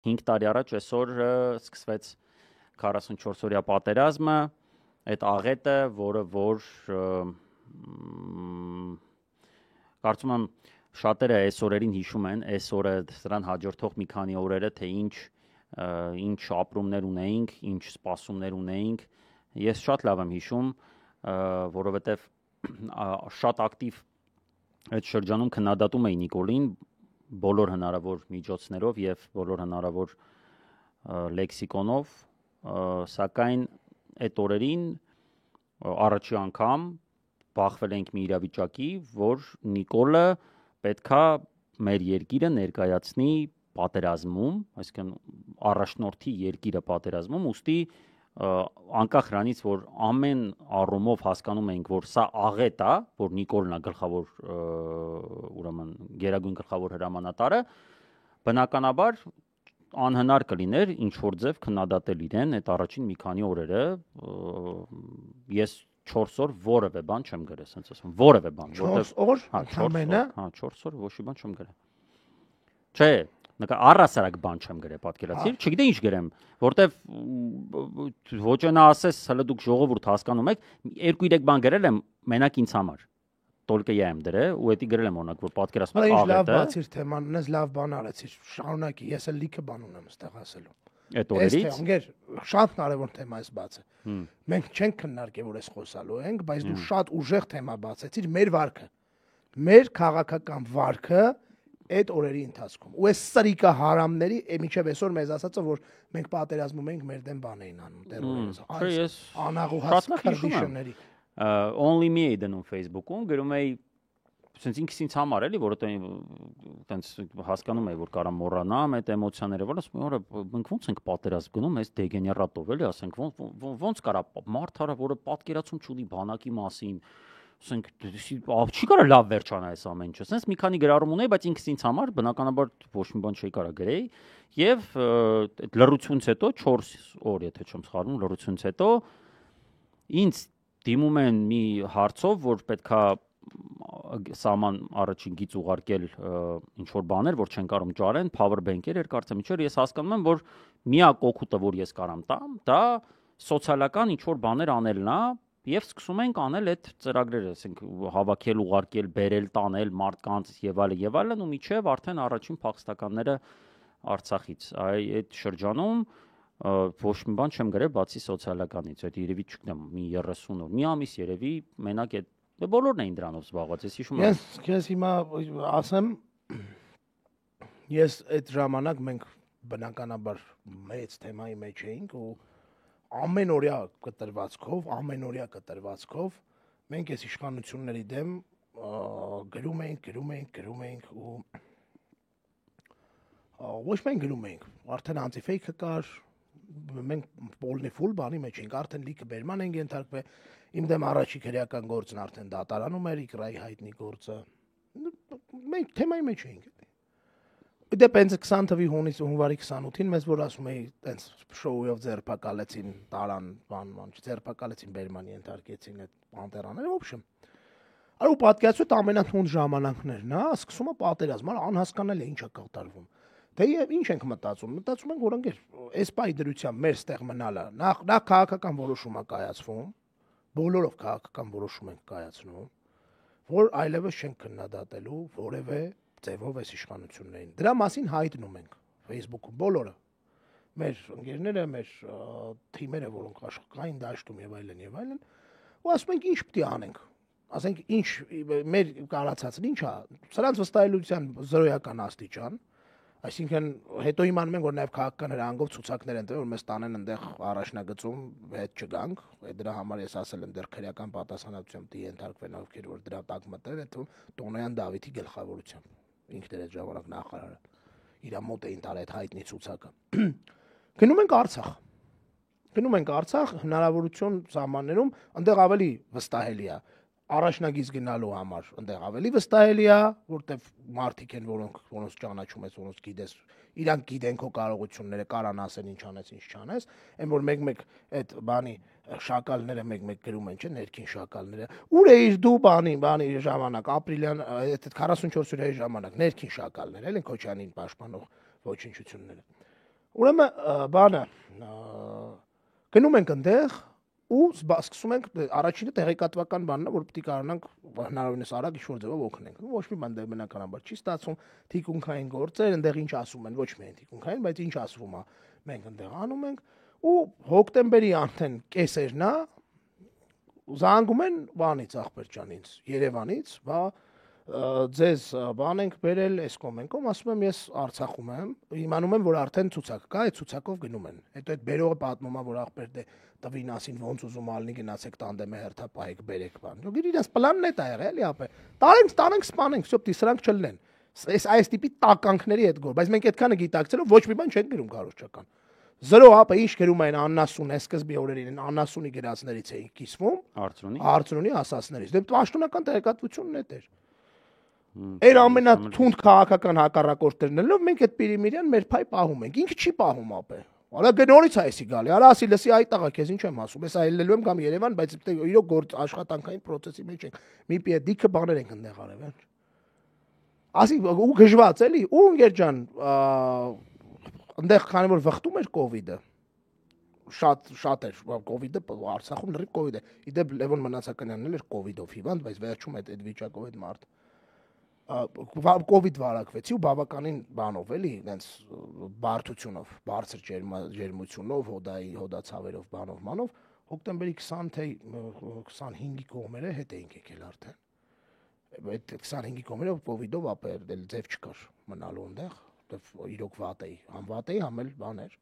5 տարի առաջ այսօր սկսվեց 44-օրյա պատերազմը, այդ աղետը, որը որ կարծում եմ շատերը այս օրերին հիշում են, այս օրը դրան հաջորդող մի քանի օրերը, թե ինչ ապրումներ ունեինք, ինչ սպասումներ ունեինք։ Ես շատ լավ եմ հիշում, որովհետև շատ ակտիվ այդ շրջանում քննադատում էի Նիկոլին բոլոր հնարավոր միջոցներով եւ բոլոր հնարավոր լեքսիկոնով, սակայն այդ օրերին առաջի անգամ բախվել ենք մի իրավիճակի, որ Նիկոլը պետքա մեր երկիրը ներկայացնի պատերազմում, այսինքն առաջնորդի երկիրը պատերազմում, ուստի անկախ նրանից, որ ամեն առումով հասկանում ենք, որ սա աղետ է, որ Նիկոլն է գլխավոր, ուրեմն գերագույն գլխավոր հրամանատարը, բնականաբար անհնար կլիներ ինչ որ ձև քննադատել իրեն այդ առաջին մի քանի օրերը, ես 4 օր որևէ բան չեմ գրել, ասենց ասում, որևէ բան, 4 օր, ընդամենը, 4 օր ոչի բան չեմ գրել։ Չէ, նկա առասարակ բան չեմ գրել, պատկերացրի, չգիտեմ ինչ գրեմ, որտեվ ոչ նա ասես, հələ դուք ժողովուրդ հասկանում եք, 2-3 բան գրել եմ մենակ ինձ համար։ Տոլկը եմ դրել ու էդի գրել եմ օրինակ, որ պատկերացնում եք աղետը։ Լավ բացիր թեման, ունես լավ բան արեցիր, շարունակի, ես էլ լիքը բան ունեմ այստեղ ասելու։ Այդ օրերից Անգեր շատ կարևոր թեմա է բացը։ Մենք չենք քննարկել, որ էս խոսալու ենք, բայց դու շատ ուժեղ թեմա բացեցիր մեր վարքը։ Մեր քաղաքական վարքը այդ օրերի ընթացքում։ Ու այս սրիկա հարամների, մինչև այսօր մեզ ասածը, որ մենք պատերազմում ենք, մեր դեմ բան էին անում տերորիզմ։ Անաղուհաց քրդիշների։ Only me էի դնում Facebook-ում, գրում էի Սենց ինքս ինձ համար էլի, որովհետեւ տենց հասկանում եմ, որ կարամ մոռանամ այդ էմոցիաները, որ ասում եմ, օրը մենք ո՞նց ենք պատերազմ գնում, այս դեգեներատով էլի, ասենք, ո՞նց կարա մարդարը, որը պատկերացում չունի բանակի մասին, ասենք, չի կարա լավ վերջանա այս ամեն ինչը։ Սենց մի քանի գրառում ունեի, բայց ինքս ինձ համար բնականաբար ոչ մի բան չի կարա գրեի, եւ այդ լռությունից հետո 4 օր, եթե չեմ սխալվում, լռությունից հետո ինձ դիմում են մի հարցով, որ պետքա սաման առաջին գից ուղարկել ինչ որ բաներ, որ չեն կարող ճարեն, power bank-եր էր կարծեմ ինչեր, ես հասկանում եմ, որ միակ օգուտը, որ ես կարամ տամ, դա սոցիալական ինչ որ բաներ անելն է, եւ սկսում ենք անել այդ ծրագրերը, ասենք հավաքել, ուղարկել, բերել, տանել մարդկանց եւ այլն, ու միջև արդեն առաջին փախստականները Արցախից։ Այդ շրջանում ոչ մի բան չեմ գրել, բացի սոցիալականից, այդ երևի չգիտեմ, մի 30 օր, մի ամիս երևի մենակ այդ բոլորն էին դրանով զբաղված, ես հիշում եմ։ Ես հիմա ասեմ, ես այդ ժամանակ մենք բնականաբար մեծ թեմայի մեջ էինք ու ամենօրյա կտրվածքով մենք այս իշխանությունների դեմ գրում էինք ու ոչ մենք գրում էինք, արդեն անտիֆեյքը կար, մենք բոլնի ֆուլ բանի մեջ էինք, արդեն լիքը բերման ենք ենթարկվել, իմ դեմ առաջի քրեական գործն արդեն դատարանում էր, Իկրայի հայտնի գործը, մենք թեմայի մեջ էինք։ Դեպ հենց 20 թվականի հունվարի 28-ին մեզ որ ասում էի, տենց շոուով ձերբակալեցին տարան, ձերբակալեցին բերման ենթարկեցին այդ պանտերաները, ոբշեմ։ Ու պատկերացու այդ ամենաթունդ ժամանակներն, հա, սկսում է պատերազմ, անհասկանալի է ինչ է կատարվում։ Դե ինչ ենք մտածում ենք, որ ընկեր, այս պահի դրությամբ մեր ստեղ մնալը, նախ քաղաքական որոշում է կայացվում, բոլորով քաղաքական որոշում ենք կայացնում, որ այլևս չենք քննադատելու որևէ ձևով այս իշխանություններին։ Դրա մասին հայտնում ենք Facebook-ում բոլորը։ Մեր ընկերները, մեր թիմերը, որոնք աշխատային դաշտում եւ այլն, ու ասում ենք ինչ պետք է անենք։ Ասենք ինչ մեր կարացածն ինչ է։ Սրանց վստահելիության զրոյական աստիճան, այսինքն հետո իմանում ենք, որ նաեւ քաղաքական հրանգով ցուցակներ են տվել, որ մեզ տանեն այնտեղ առաջնագծում հետ չգանք, դրա համար ես ասել եմ դեռ քրեական պատասխանատվությամբ դի ենթարկվեն ովքեր որ դրա տակ մտել, այդ Տոնոյան Դավիթի գլխավորությամբ։ Ինքն էր այդ ժամանակ նախարարը, իր մոտ էին տալ այդ հայտնի ցուցակը։ Գնում ենք Արցախ, հնարավորություն սահմաններում, այնտեղ ավելի վստահելի է։ Առաջնագիծ գնալու համար այնտեղ ավելի վստահելի է, որտեվ մարդիկ են, որոնց ճանաչում ես, որոնց գիտես, իրանք գիտեն քո կարողությունները, կարան ասեն ինչ անես, ինչ չանես, այն որ մեկ-մեկ այդ բանի շակալները մեկ-մեկ գրում են, չէ՞, ներքին շակալները։ Ուր էիր դու բանի ժամանակ, ապրիլյան այդ 44 օրյա ժամանակ, ներքին շակալներ, էլ են Քոչյանին պաշտպանող ոչնչությունները։ Ուրեմն բանը գնում ենք այնտեղ ու սկսում ենք առաջինը տեղեկատվական բանն է, որ պետք է կարողանանք հնարավորինս արագ ինչ-որ ձևով օգնենք։ Ոչ մի բան բնականաբար չի ստացվում, թիկունքային գործեր, այնտեղ ինչ ասում են, ոչ միայն թիկունքային, բայց ինչ ասվում է, մենք այնտեղ անում ենք ու հոկտեմբերի արդեն կեսերն է զանգում են բանից Ախպերճանից, Երևանից, բա ձեզ բան ենք բերել Էսկոմենկոմ, ասում եմ ես Արցախում եմ, իմանում եմ որ արդեն ցուցակ կա, այդ ցուցակով գնում են։ Հետո այդ բերողը պատմում է որ ախպեր դե տվին ասին ոնց ուզում ալնի գնացեք տանդեմը հերթապահեք բերեք բան։ Դու իրենց պլանն է դա եղել էլի ապե։ Տանենք սպանենք, всё, սրանք չլնեն։ Այս տիպի տականքների հետ գոր, բայց մենք այդքանը գիտակցելով ոչ մի բան չենք գրում կարողական։ 0 ապը ինչ գրում են աննասուն է սկզբի օրերին աննասունի գրածներից էին կիսվում Արցրունի ասածներից դե պաշտոնական տեղեկատվությունն է դեր Էր ամենաթունդ քաղաքական հակառակորդներն ելով մենք այդ Պիրիմիրյան մեր փայ պահում ենք ինքը չի պահում ապե արա գնորից է էսի գալի արա ասի լսի այ տղա քեզ ինչ եմ ասում ես այլելու եմ կամ Երևան բայց իրոք գործ աշխատանքային process-ի մեջ ենք մի պիեդիկը բաներ ենք այնտեղ արել վերջ ասի ու գժված էլի ու ընկեր ջան այնտեղ քանի որ վխտում էր կովիդը շատ էր կովիդը Արցախում լրիվ կովիդ է իդեպ Լևոն Մնացականյանն էլ էր կովիդով հիվանդ բայց վերջում այդ վիճակով այդ մարդ կովիդ վարակվեցի ու բավականին բանով էլի այնց բարդությունով բարձր ջերմությունով հոդացավերով բանով հոկտեմբերի 20 թե 25-ի կողմերը հետ էինք եկել արդեն այդ 25-ի կողմերը կովիդով ապեր դել ձև չկար մնալու այնտեղ իրոք վատ էի, համ վատ էի, համ էլ բաներ։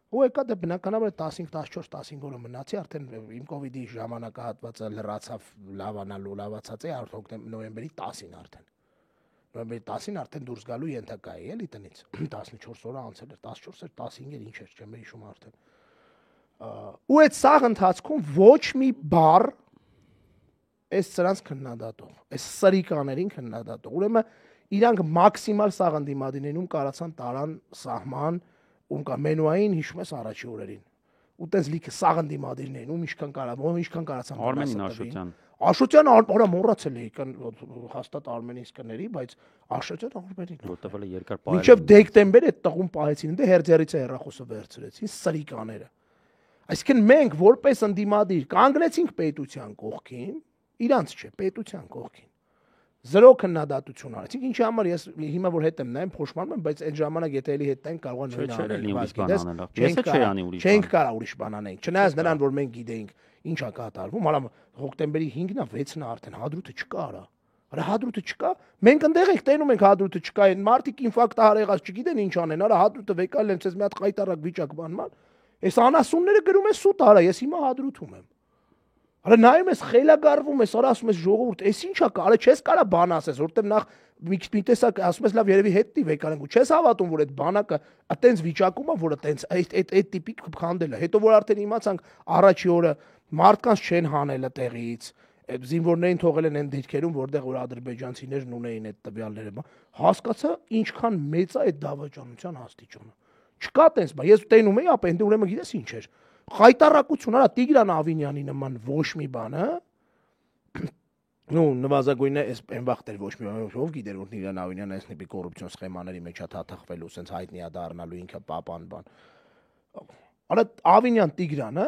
Ու եկա դե բնականաբար 15-14-15 օրը մնացի, արդեն իմ կովիդի ժամանակահատվածը լրացավ լավացած է նոյեմբերի 10-ին արդեն։ Նոյեմբերի 10-ին արդեն դուրս գալու ենթակա էի էլի տնից 14 օրը անցել էր, 14 էր, 15 էր, ինչ էր, չեմ հիշում արդեն։ Ու այդ սաղ ընթացքում ոչ մի բառ այս սրանց քննադատող, այս սրիկաներին քննադատող։ Ուրեմն իրանք մաքսիմալ սաղ ընդդիմադիրներում կարացան տարան սահման ում կա մենուային հիշում ես առաջի օրերին ու տես լիքը սաղ ընդդիմադիրներին ում ինչքան կարացան Արմենին Աշոտյան արա մոռացել էի կան հաստատ Արմենիսկների բայց Աշոտյան Արմենին որտեվ էլ երկար պահել մինչև դեկտեմբեր այդ տղուն պահեցին դե հերձերից է հեռախոսը վերցրեցին սրիկաները այսինքն մենք որպես ընդդիմադիր կանգնեցինք պետության կողքին իրանց չէ պետության կողքին Զրո քննադատություն արեցինք, ինչի համար ես հիմա որ հետ եմ նայում փոշմանում եմ, բայց այդ ժամանակ եթե էլի հետ տենք կարող են նույնը չենք կարա ուրիշ բան անենք, չնայած նրան որ մենք գիտեինք ինչ է կատարվում, հələ հոկտեմբերի 5-ն է 6-ն է արդեն հադրութը չկա արա։ Արա հադրութը չկա, մենք ընդեղ ենք տենում ենք հադրութը չկա, այն մարդիկ ինֆարկտահար եղած չգիտեն ինչ անեն, արա հադրութը վեկալ են, ցես մի հատ խայտարակ վիճակ բանման։ Այս անասունները գրում են սուտ արա, ես հիմա հադրութում եմ։ Արա նայում ես խելագարվում ես, արա ասում ես ժողովուրդ, այս ի՞նչ է, արա չես կարա բան ասես, որտեղ նախ մի տեսակ ասում ես լավ երևի հետի վեկանենք ու չես հավատում որ այդ բանակը այտենց վիճակում է, որ այտենց այդ տիպիկ քանդել է։ Հետո որ արդեն իմացանք առաջի օրը մարդկանց չեն հանել տեղից, այդ զինվորներին թողել են այն դիրքերում, որտեղ որ ադրբեջանցիներն ունեին այդ տվյալները, հասկացա ինչքան մեծ է այդ դավաճանության աստիճանը։ Չկա տենց բան, ես տենում էի, ապա ընդ ուրեմն գիտես ինչ էր։ Խայտարակություն, արա Տիգրան Ավինյանի նման ոչ մի բան, հա։ Ну, նվազագույնը այս այն վաղ էր ոչ մի բան, ով գիտեր որ Տիգրան Ավինյանը այս նիպի կոռուպցիոն սխեմաների մեջ է թաթախվելու, սենց հայտնի է դառնալու ինքը պապան բան։ Արա Ավինյան Տիգրանը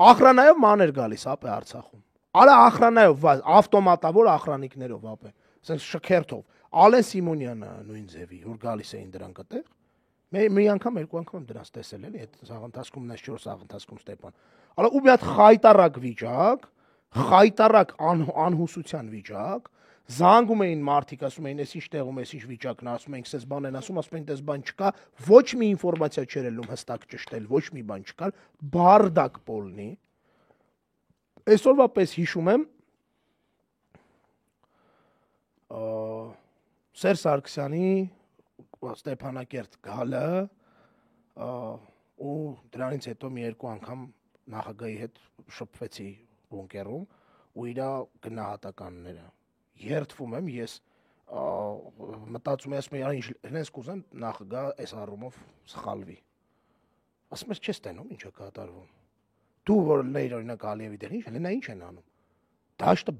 ախրանայով ման էր գալիս ապե Արցախում։ Արա ախրանայով, ավտոմատավոր ախրանիկներով ապե, սենց շքերթով։ Ալեն Սիմոնյանը նույն ձևի, որ գալիս էին դրանք այդտեղ։ Մի անգամ երկու անգամ դրանց տեսել էլի այդ սաղընթացքում 4 սաղընթացքում Ստեփան։ Արա ու մի հատ խայտարակ վիճակ, խայտարակ անհուսության վիճակ, զանգում էին մարդիկ, ասում էին, «Էս ինչ տեղում, էս ինչ վիճակն է», ասում ենք, «Սես բան են ասում», ասում են, «Դες բան չկա», ոչ մի ինֆորմացիա չէր ելնում հստակ ճշտել, ոչ մի բան չկար, բարդակ պոլնի։ Այսօրվա պես հիշում եմ Սերժ Սարգսյանի Ստեփանակերտ գալը ու դրանից հետո մի երկու անգամ նախագահի հետ շփվեցի բունկերում ու իր գնահատականները երդվում եմ ես մտածում եմ հենց կուզեմ նախագահ այս առումով սխալվի ասում ես չես տենում ինչ է կատարվում դու որ օրինակ Ալիևի դեր ինչ նա ինչ են անում դաշտը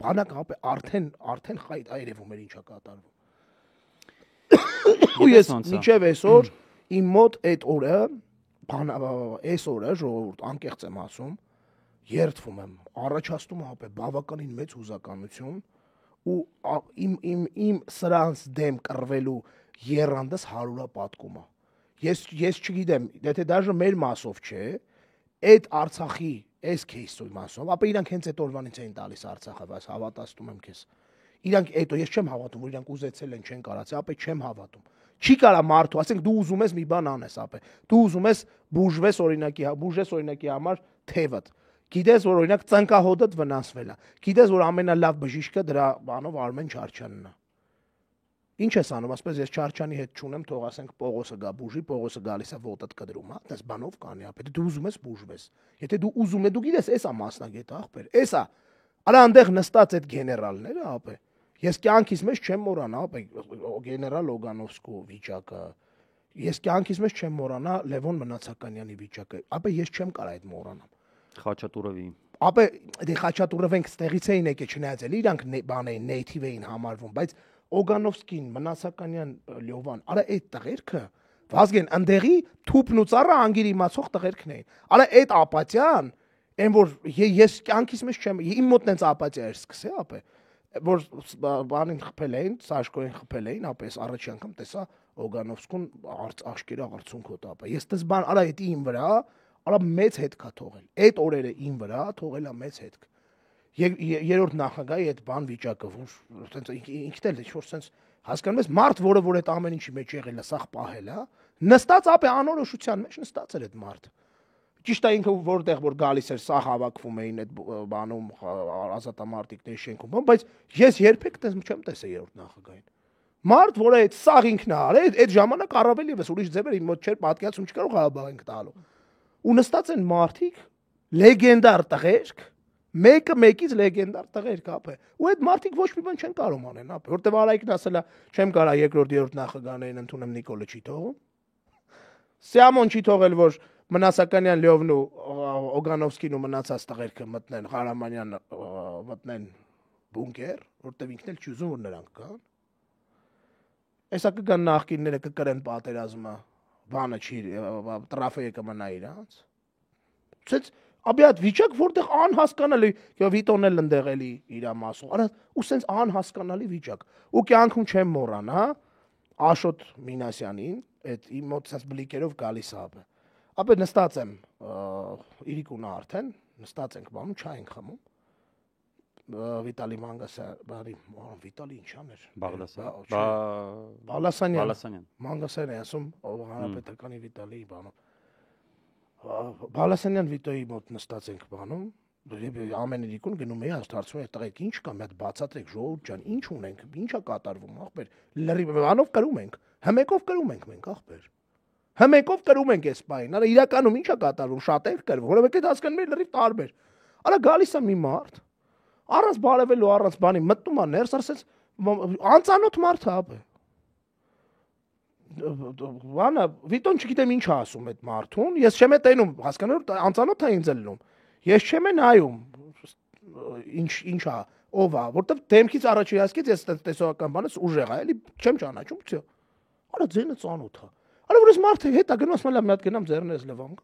բանակը արդեն խայտ այրևում էր ինչ է կատարվում ու ես միջև այսօր իմ մոտ այդ օրը, այս օրը ժողովուրդ անկեղծ եմ ասում, երդվում եմ, առաջացնում է բավականին մեծ հուզականություն ու իմ սրանց դեմ կռվելու եռանդս 100-ը պատկում է։ Ես չգիտեմ, եթե դաժե մեր մասով չէ, այդ Արցախի այս кейսի մասով, ապա իրանք հենց այդ օրվանից էին տալիս Արցախը, բայց հավատացնում եմ քեզ։ Իրանք այդ ես չեմ հավատում, որ իրանք ուզեցել են չեն կարացի, ապա չեմ հավատում։ Չի կարա մարդու, ասենք դու ուզում ես մի բան անես, ապա դու ուզում ես բուժվես օրինակի համար թևդ։ Գիտես, որ օրինակ ծնկահոդդ վնասվել է։ Գիտես, որ ամենալավ բժիշկը դրա բանով Արմեն Չարչյանն է։ Ինչ ես անում, ասես ես Չարչյանի հետ չունեմ, թող ասենք Պողոսը գա բուժի, Պողոսը գալիս է ոտդ կդրում, հա, դες բանով կանի, ապա դու ուզում ես բուժվես։ Եթե դու ուզում ես, դու գիտես, էսա մասնագետ ախպեր, էսա։ Արա այնտեղ նստած այդ գեներալները, ապա ես կյանքիս մեջ չեմ մոռանա, ապա գեներալ Օգանովսկու վիճակը։ Ես կյանքիս մեջ չեմ մոռանա Լևոն Մնացականյանի վիճակը, ապա ես չեմ կարող այդ մոռանալ։ Խաչատուրովի։ Ապա դե Խաչատուրովենք ստեղից էին եկել չնայած էլ իրանք բան էին նեյթիվ էին համարվում, բայց Օգանովսկին, Մնացականյան, Լյովան, արա այդ տղերքը Վազգեն ընդեղի թուփն ու ծառը անգիր իմացող տղերքն էին։ Արա այդ ապաթյան, այն որ ես կյանքիս մեջ չեմ, իմ մոտ նենց ապաթիա էր սկսել, ապա որ բանին խփել էին, Սաշկոին խփել էին, ապա ես առաջի անգամ տեսա Օգանովսկուն աշկերա արցունքոտ, ապա ես դες բան, արա այդ իմ վրա, արա մեծ հետք է թողել։ Այդ օրերը իմ վրա թողել է մեծ հետք։ Երրորդ նախագահի այդ բան վիճակը, որ տենց ինքն էլ ինչ-որ sense հասկանում ես, մարդ, որը որ այդ ամեն ինչի մեջ եղել է, սաղ պահել է, նստած ապա անորոշության մեջ նստած էր այդ մարդը։ Ճիշտ է ինքը որտեղ որ գալիս էր, սաղ հավաքվում էին այդ բանում ազատամարտիկների շենքում, բայց ես երբեք չեմ տեսել երրորդ նախագահին։ Մարդ, որը այդ սաղ ինքն է արել, այդ ժամանակ առավել եւս ուրիշ ձևեր իմ մոտ չէր պատկերացում, չկարող Ղարաբաղին տալու։ Ու նստած են մարդիկ, լեգենդար տղերք, մեկը մեկից լեգենդար տղերք, ապա։ Ու այդ մարդիկ ոչ մի բան չեն կարող անեն, ապա, որտեվ Արայիկն ասել է, չեմ կարա երկրորդ նախագահներին ընդունեմ Նիկոլը չի թողում։ Սիամոն չի թողել, որ Մնացականյան, Լյովն ու Օգանովսկին ու մնացած տղերքը մտնեն Ղարամանյան մտնեն բունկեր, որտեվ ինքն էլ չի ուզում որ նրանք կան։ Այսա կգան նախկինները կկրեն պատերազմը, բանը չի, տրաֆեյը կմնա իրանց։ Ցած Աբիատ վիճակ որտեղ անհասկանալի, Վիտոն էլ ընդեղ էլի իր մասով։ Արա ու սենց անհասկանալի վիճակ։ Ու կյանքում չեմ մոռանա Աշոտ Մինասյանին, այդ իմ մոտ սենց բլիկերով գալիս է ապա։ Ապա նստած եմ Իրիկունը արդեն, նստած ենք բանում, չայ ենք խմում։ Վիտալի Մանգասյանի, Վիտալի ինչան էր։ Բալասանյան։ Մանգասյանը ասում հանրապետականի Վիտալի բանում։ Բալասանյան Վիտոյի մոտ նստած ենք բանում, ամեն իրիկուն գնում էի հարցնում է տղեկ ինչ կա, մի հատ բացատրեք ժողովուրդ ջան, ինչ ունենք, ինչա կատարվում, ախպեր, լրիվ բանով կրում ենք, հմեկով կրում ենք մենք, ախպեր, հմեկով կրում ենք այս բանին, արա իրականում ինչա կատարվում, շատ ենք կրվում, որովհետեւ այդ հասկանում եք լրիվ տարբեր, արա գալիս է մի մարդ, առանց բարևելու, առանց բանի մտնում է ներս, ասես անծանոթ մարդ է, ապա Վանա Վիտոն չգիտեմ ինչ ասում այդ մարդուն, ես չեմ տենում, հասկանում անծանոթ է ինձ լնում։ Ես չեմ նայում ինչա, ով է, որտեվ դեմքից առաջի հասկից ես տեսողական բանս ուժեղ է, էլի չեմ ճանաչում, всё։ Արա ձենը ծանոթ է։ Արա որ ես մարդը հետ է գնում, ասում եմ մի հատ գնամ ձեռներս լվամ։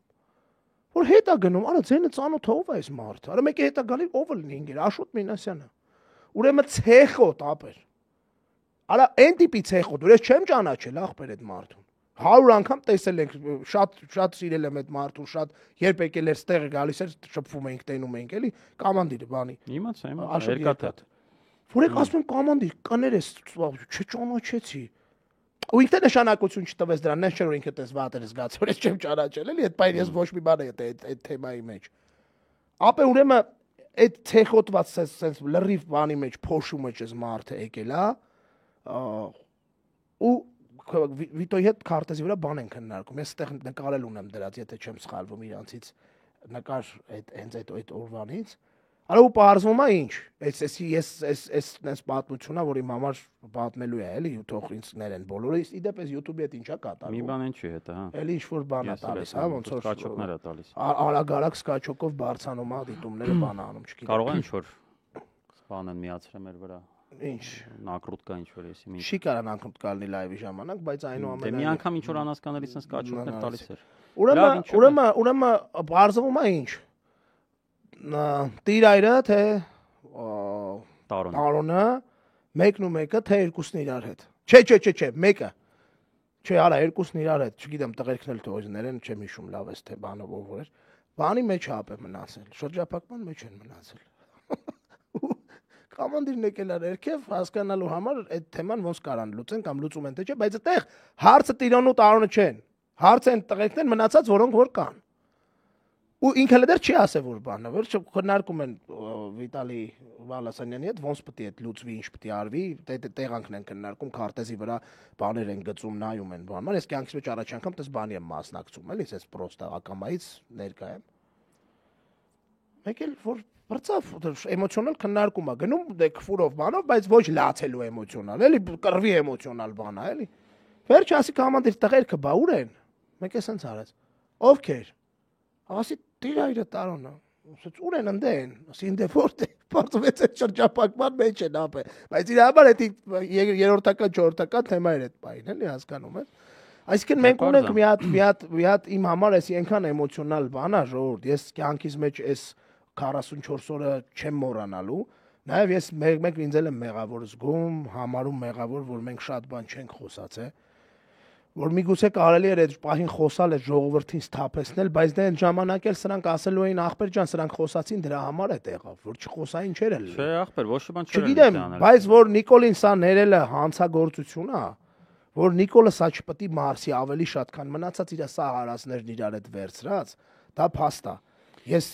Որ հետ է գնում, արա ձենը ծանոթ է, ով է այս մարդը։ Արա մեկը հետ է գալի, ով լինի ինգեր, Աշոտ Մինասյանը։ Ուրեմն ցեխոտ ապեր։ Արա այն տիպի ցեխոտ, որ ես չեմ ճանաչել ախպեր այդ մարդուն։ 100 անգամ տեսել ենք, շատ սիրել եմ այդ մարդուն, շատ երբ եկել էր ստեղը գալիս էր, շփվում էինք, տենում էինք, էլի, կոմանդիր բանի։ Իմացա, երկաթաթ։ Որ եք ասում եմ կոմանդիր, կներես, չճանաչեցի։ Ու ինքը նշանակություն չտվեց դրան, նես չէ որ ինքը տես վատեր զգաց, որ ես չեմ ճանաչել, էլի, այդ բանը ես ոչ մի բան է այդ թեմայի մեջ։ Ապա ուրեմն այդ ցեխոտված sense լրիվ բանի մեջ փոշու մեջ էս մարդը եկել է, ու Վիտոյի հետ քարտեզի վրա բան են քննարկում։ Ես այդտեղ նկարել ունեմ դրած, եթե չեմ սխալվում իրանցից նկար հենց այդ օրվանից։ Արա ու պարզվում է ինչ։ Այս պատմությունն որ իմ համար պատմելու է, էլի, թող ինձ ներեն բոլորը։ Իդեպ այս YouTube-ի հետ ինչա կատարվում։ Մի բան չի հետը, հա։ Էլի ինչ-որ բան է տալիս, հա, ոնց որ սկաչոկներ է տալիս։ Արագ սկաչոկով բարձանում է դիտումները բան անում, չգիտեմ։ Կարող է ինչ-որ բան են միացրել մեր վրա։ Ինչ Նակրուտկա ինչ որ էսի ինչ։ Չի կարան անկրուտ լինի լայվի ժամանակ, բայց այնուամենայնիվ Դե մի անգամ ինչ որ անհասկանալի sense կաչուկներ տալիս էր։ Ուրեմն բարձվում է ինչ։ Տիրայրը թե Տարոնը մեկն ու մեկը թե երկուսն իրար հետ։ Չէ, մեկը։ Չէ, արա երկուսն իրար հետ, չգիտեմ տղերքն էլ թողներեն, չեմ հիշում լավ էս թե բանը ով էր։ Բանի մեջ հապ է մնացել, շրջափակման մեջ են մնացել։ Կոմանդիրն եկել էր երկև հասկանալու համար այդ թեման ոնց կարան լուծեն կամ լուծում են թե չէ, բայց այդտեղ հարցը Տիրոնն ու Տարոնը չեն։ Հարցը են տղերքն են մնացած, որոնք որ կան։ Ու ինքը դեռ չի ասել որ բանը, վերջը քննարկում են Վիտալի Վալասանյանի հետ, ոնց պետք է այդ լուծվի, ինչ պետք է արվի, տեղանքն են քննարկում, քարտեզի վրա բաներ են գծում, նայում են բանը։ Ես կյանքից մեջ առաջ անգամ դες բանի եմ մասնակցում, էլի, ես պրոստա ակամայից ներկա եմ։ Մեկ էլ որ բրծավ էմոցիոնալ քննարկում է գնում դե քֆուրով բանով, բայց ոչ լացելու էմոցիոնալ, էլի կռվի էմոցիոնալ բան է, էլի։ Վերջը ասի կոմանդիր տղերքը բա ուր են։ Մեկ է սենց արած։ Ովքեր։ Ասի Տիրայրը Տարոնը, ասեց ուր են ընդեն, ասի ինձ որտե, բարձվեց այդ շրջափակման մեջ են ապե, բայց իր համար էդի երրորդական, չորրորդական թեմա էր այդ բային, էլի հասկանում ես։ Այսինքն մենք ունենք մի հատ իմ համար էսի այնքան էմոցիոնալ բան է ժողովուրդ, ես կյանքիս մեջ էս 44 օրը չեմ մոռանալու, նաև ես մեկ ինձ էլ եմ մեղավոր զգում, համարում մեղավոր, որ մենք շատ բան չենք խոսացել որ միգուցե կարելի էր այդ պահին խոսալ այդ ժողովրդին սթափեցնել, բայց դե այն ժամանակ էլ սրանք ասելու էին ախպեր ջան, սրանք խոսացին դրա համար է եղավ, որ չխոսային չէր էլ։ Չէ, ախպեր, ոչ մի բան չէր։ Չգիտեմ, բայց որ Նիկոլին սա ներելը հանցագործություն է, որ Նիկոլը սա չպետք է մարսի ավելի շատ, քան մնացած իր սա հարածներն իրար հետ վերցրած, դա փաստ է։ Ես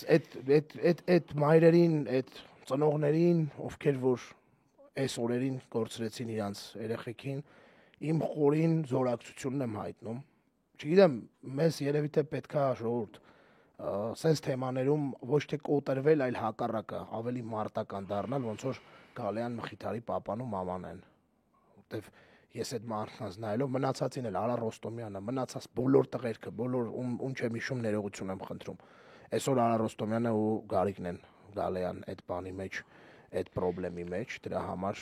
այդ մայրերին, այդ ծնողներին, ովքեր որ այս օրերին կորցրեցին իրանց երեխեքին իմ խորին զորակցությունն եմ հայտնում։ Չգիտեմ, մեզ երևի թե պետքա ժողովուրդ սենց թեմաներում ոչ թե կոտրվել, այլ հակառակը, ավելի մարտական դառնալ, ոնց որ Գալեան Մխիթարի papan ու մաման են։ Որտեվ ես այդ մարդկանց նայելով մնացածին էլ Արա Ռոստոմյանը, մնացած բոլոր տղերքը, բոլոր ում չեմ հիշում ներողություն եմ խնդրում։ Այսօր Արա Ռոստոմյանը ու Գարիկն են Գալեան այդ բանի մեջ այդ խնդրի մեջ, դրա համար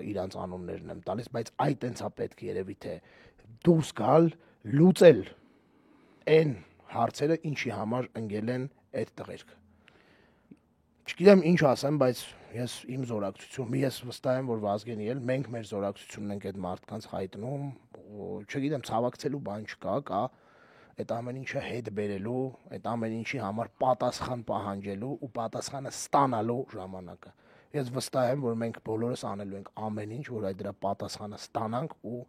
իրանց անուններն եմ տալիս, բայց այդ այնցա պետք է երևի թե դուրս գալ, լուծել այն հարցերը, ինչի համար ընկել են այդ տղերքը։ Չգիտեմ ինչ ասեմ, բայց ես իմ զորակցություն, ես վստահ եմ, որ Վազգենի էլ մենք մեր զորակցությունն ենք այդ մարդկանց հայտնում, չգիտեմ, ցավակցելու բան չկա, կա այդ ամեն ինչը հետ բերելու, այդ ամեն ինչի համար պատասխան պահանջելու ու պատասխանը ստանալու ժամանակը։ Ես վստահ եմ, որ մենք բոլորս անելու ենք ամեն ինչ, որ այդ դրա պատասխանը ստանանք ու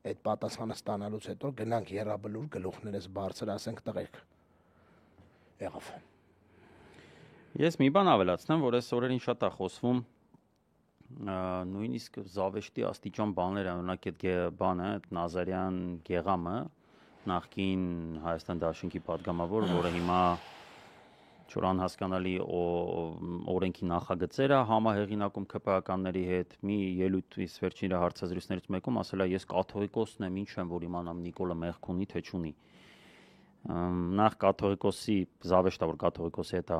այդ պատասխանը ստանալուց հետո գնանք երրաբլուր գլուխներս բարձր ասենք տղերք։ Եղավ։ Ես մի բան ավելացնեմ, որ այս օրերին շատ է խոսվում նույնիսկ զավեշտի աստիճան բաներ են, օրինակ այդ բանը, այդ Նազարյան Գեղամը, նախկին Հայաստան Դաշինքի պատգամավոր, որը հիմա չոր անհասկանալի օրենքի նախագծերը համահեղինակում ԿՊԱ-ականների հետ մի ելույթից վերջին հարցազրույցներից մեկում ասել է ես կաթողիկոսն եմ, ինչ եմ որ իմանամ Նիկոլը մեղք ունի թե չունի։ Նախ կաթողիկոսի զավեշտա որ կաթողիկոսի հետ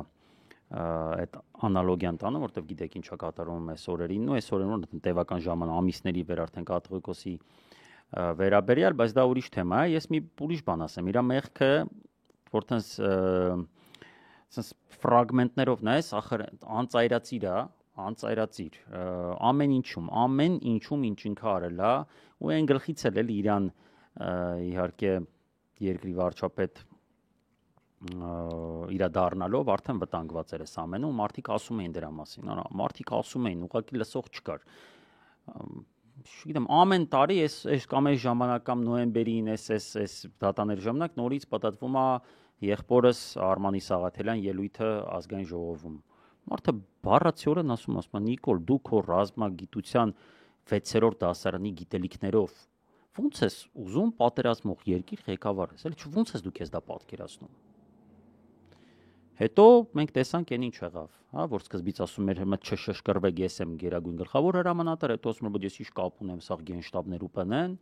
այդ անալոգիան տանը, որտեղ գիտեք ինչա կատարվում այս օրերին, ու այս օրերին տևական ժամանակ ամիսների վեր արդեն կաթողիկոսի վերաբերյալ, բայց դա ուրիշ թեմա է։ Ես մի ուրիշ բան ասեմ, իր մեղքը որտենց ֆրագմենտներով նայես, ախր անծայրացիր ամեն ինչում ինչ ինքը արել է, ու այն գլխից էլ իրան իհարկե երկրի վարչապետ իրա դառնալով արդեն վտանգված էր այս ամենը ու մարդիկ ասում էին դրա մասին, մարդիկ ասում էին, ուղղակի լսող չկար։ Չգիտեմ, ամեն տարի այս կամ այս ժամանակ կամ նոյեմբերին այս դատաների ժամանակ նորից պատտվում է եղբորս Արմանի Սաղաթելյան ելույթը ազգային ժողովում։ Մարդը բառացիորեն ասում է Նիկոլ, դու քո ռազմագիտության 6-րդ դասարանի գիտելիքներով ո՞նց ես ուզում պատերազմող երկիր ղեկավար ես, էլի ո՞նց ես դու քեզ դա պատկերացնում։ Հետո մենք տեսանք այն ինչ եղավ, հա, որ սկզբից ասում էր հիմա չշշկրվեք, ես եմ գերագույն գլխավոր հրամանատար, հետո ասում էր որ ես ինչ կապ ունեմ, սա գենշտաբներ ու ՊՆ-ն։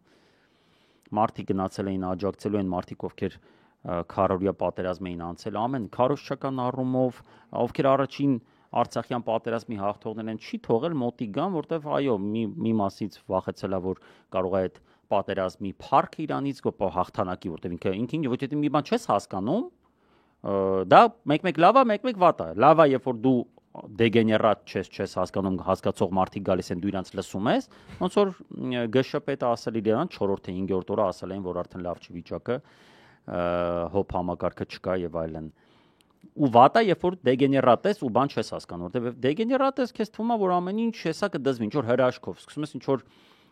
Մարդիկ գնացել էին աջակցելու այն մարդիկ, ովքեր քարորիա պատերազմ էին անցել ամեն քարոզչական առումով, ովքեր առաջին Արցախյան պատերազմի հաղթողներն չի թողել մոտի գան, որտեվ այո, մի մասից վախեցել է, որ կարող է այդ պատերազմի փառքը իրանից գոպ հաղթանակի, որտեվ ինքին ոչ թե մի բան չես հասկանում, դա մեկ-մեկ լավ է, մեկ-մեկ վատ է։ Լավ է, երբ որ դու դեգեներատ չես հասկանում, հասկացող մարդիկ գալիս են, դու իրանց լսում ես, ոնց որ ԳՇՊ-ը ասել իրան 4-րդ թե 5-րդ օրը ասել են, որ արդեն լավ չի վիճակը, հոբ համակարգը չկա եւ այլն։ Ու վատա, երբ որ դեգեներատ ես ու բան չես հասկանում, որտեվ դեգեներատ ես, քեզ թվում է, որ ամեն ինչ հեսա կդզվի, ինչ որ հրաշքով, սկսում ես ինչ որ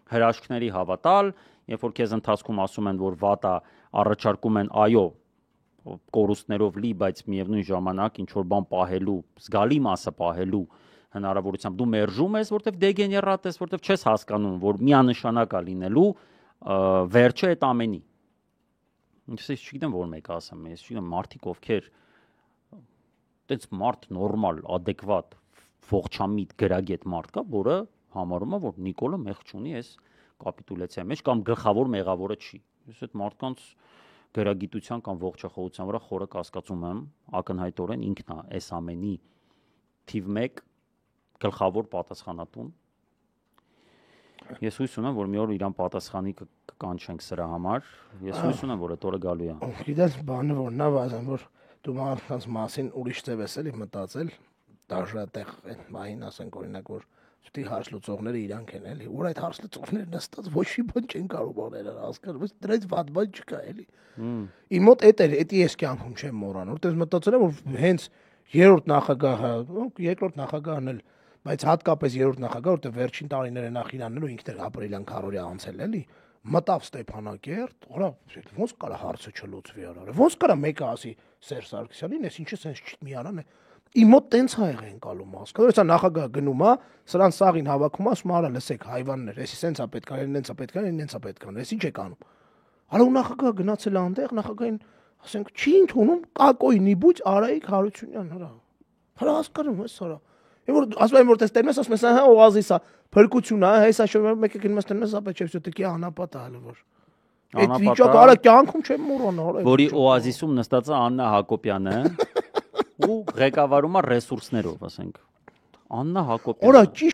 հրաշքների հավատալ, երբ որ քեզ ընթացքում ասում են, որ վատա, առաջարկում են, այո, կորուստներով լի, բայց միևնույն ժամանակ ինչ որ բան պահելու, զգալի մասը պահելու հնարավորությամբ դու մերժում ես, որտեվ դեգեներատ ես, որտեվ չես հասկանում, որ միանշանակ է լինելու վերջը այդ ամենի։ Ես չգիտեմ որ մեկ ասեմ, ես չգիտեմ մարդիկ ովքեր այդպես մարդ նորմալ, adekvat, ողջամիտ, գրագետ մարդ կա, որը համարում է, որ Նիկոլը մեղք չունի այս կապիտուլյացիայի մեջ կամ գլխավոր մեղավորը չի։ Ես այդ մարդկանց գրագիտության կամ ողջախոհության վրա խորը կասկածում եմ, ակնհայտորեն ինքն է այս ամենի թիվ 1 գլխավոր պատասխանատուն։ Ես հույս ունեմ, որ մի օր իրան պատասխանի կկանչենք սրա համար։ Ես հույս ունեմ, որ այդ օրը գալու է։ Գիտես, բանը որն է, վազան, որ դու մարդկանց մասին ուրիշ ձև ես էլի մտածել, դաժատեղ այդ մային ասենք օրինակ, որ դի հարց լուծողները իրանք են էլի, որ այդ հարց լուծողները նստած ոչ մի բան չեն կարող անել, հասկանու՞մ, դրանից վատ բան չկա էլի։ Իմ մոտ էդ էր, էդի ես կյանքում չեմ մոռանում, որտեղ մտածել եմ, որ հենց երրորդ նախագահը, երկրորդ նախագահն էլ, բայց հատկապես երրորդ նախագահը, որտեղ վերջին տարիները նախ իրանելու ինքն էր ապրիլյան քարորիա անցել էլի, մտավ Ստեփանակերտ, օրա ոնց կարա հարցը չլուծվի արա։ Ոնց կարա մեկը ասի Սերժ Սարգսյանին, ես ինչը sense չի միանան է։ Իմ մոտ տենց ա եղել ընկալում հասկանու՞մ, հեսա նախագահը գնում է, սրան սաղին հավաքում է, ասում արա լսեք հայվաններ, էսի sense-ա պետք է, նենց-ա պետք է, նենց-ա պետք է, էս ինչ եք անում։ Հələ ու նախագահը գնացել է այնտեղ, նախագահին ասենք չի ընդունում Կակոյնի բուծ Արայիկ Հարությունյան հրա։ Հələ հասկանում ես արա։ Որ ասում եմ որ տեսնում ես, ասում ես հա օազիսա, փրկություն է, հեսա շո մեկը գնում ես տես ապա չէ, все-таки անապատ է հələ որ։ Այդ վիճակը արա կյանքում չեմ մոռանա։ Որի օազիսում նստած է Աննա Հակոբյանը ու ղեկավարում է ռեսուրսներով, ասենք։ Աննա Հակոբյանը։ Օրա ճիշտ